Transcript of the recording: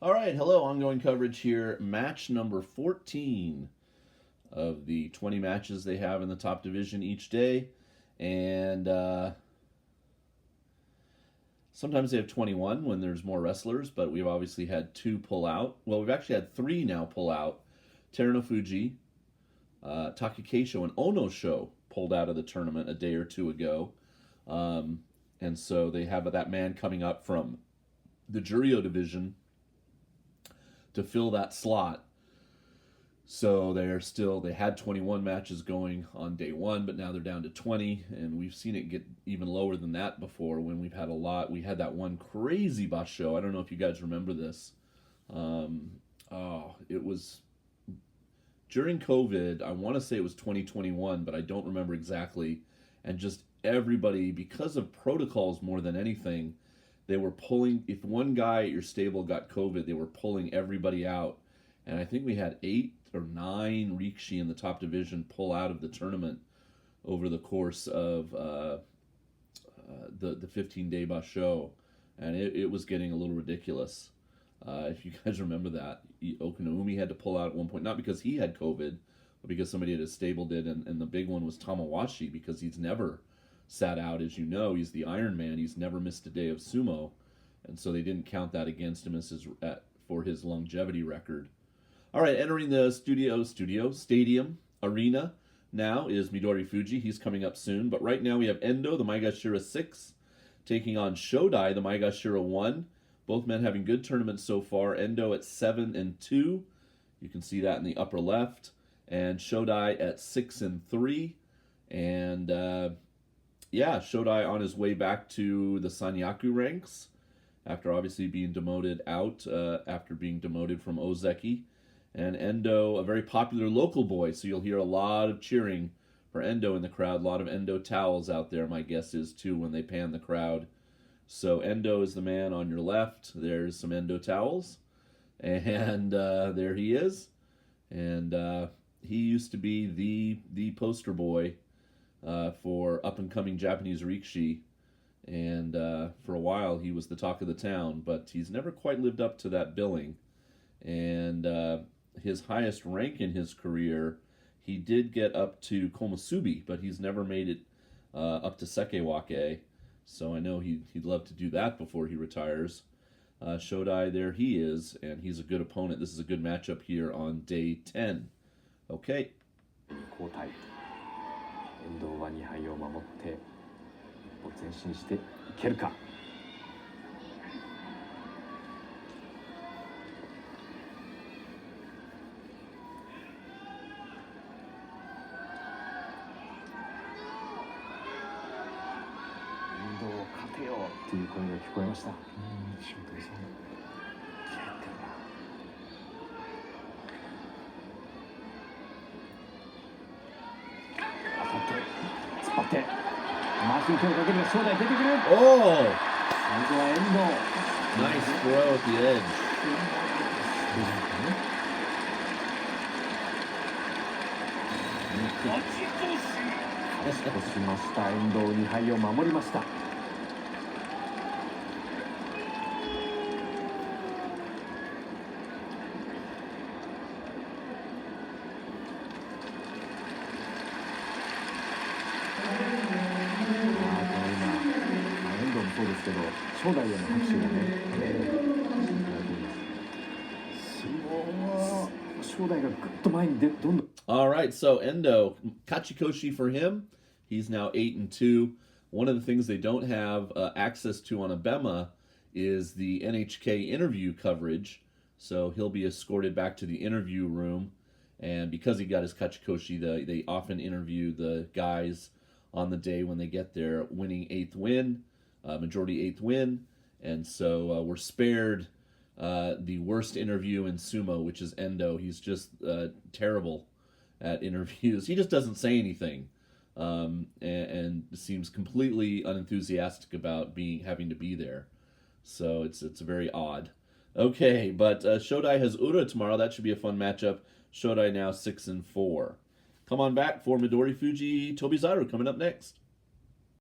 All right, hello, ongoing coverage here. Match number 14 of the 20 matches they have in the top division each day. And sometimes they have 21 when there's more wrestlers, but we've obviously had 2 pull out. Well, we've actually had 3 now pull out. Teruno Fuji, Takakeisho, and Ono Sho pulled out of the tournament a day or 2 ago. And so they have that man coming up from the Juryo division to fill that slot. So they had 21 matches going on day 1, but now they're down to 20, and we've seen it get even lower than that before when we've had a lot. We had that one crazy basho. I don't know if you guys remember this. It was during COVID. I want to say it was 2021, but I don't remember exactly. And just everybody, because of protocols more than anything, they were pulling, if one guy at your stable got COVID, they were pulling everybody out. And I think we had 8 or 9 Rikishi in the top division pull out of the tournament over the course of the 15-day basho. And it was getting a little ridiculous. If you guys remember that, Okinaumi had to pull out at one point, not because he had COVID, but because somebody at his stable did. And the big one was Tamawashi, because he's never sat out. As you know, he's the Iron Man. He's never missed a day of sumo, and so they didn't count that against him for his longevity record. All right, entering the stadium arena now is Midori Fuji. He's coming up soon, but right now we have Endo, the Maegashira 6, taking on Shodai, the Maegashira 1. Both men having good tournaments so far. Endo at 7-2. You can see that in the upper left, and Shodai at 6-3, and Shodai on his way back to the Sanyaku ranks after obviously being demoted out after being demoted from Ozeki. And Endo, a very popular local boy, so you'll hear a lot of cheering for Endo in the crowd. A lot of Endo towels out there, my guess is, too, when they pan the crowd. So Endo is the man on your left. There's some Endo towels. And there he is. And he used to be the poster boy for up-and-coming Japanese Rikishi, and for a while he was the talk of the town, but he's never quite lived up to that billing. And his highest rank in his career, he did get up to Komusubi, but he's never made it up to Sekewake, so I know he'd love to do that before he retires. Shodai, there he is, and he's a good opponent. This is a good matchup here on day 10. Okay. 遠藤は2敗を守って一歩前進していけるか。遠藤勝てよっていう声が聞こえました。仕事ですね。気合ってるな。突っ張って回しに手をかけるが正代出てくる。Oh! 最後は遠藤。Nice throw at the edge. 勝ち越しました。遠藤2敗を守りました。そうですけど、正代への拍手がね、正代がぐっと前にどんどん。All right, so Endo, Kachikoshi for him. He's now 8-2. One of the things they don't have access to on Abema is the NHK interview coverage. So he'll be escorted back to the interview room, and because he got his Kachikoshi, they often interview the guys on the day when they get their winning 8th win. Majority 8th win, and so we're spared the worst interview in sumo, which is Endo. He's just terrible at interviews. He just doesn't say anything, and seems completely unenthusiastic about having to be there. So it's very odd. Okay, but Shodai has Ura tomorrow. That should be a fun matchup. Shodai now 6-4. Come on back for Midori Fuji Tobizaru coming up next.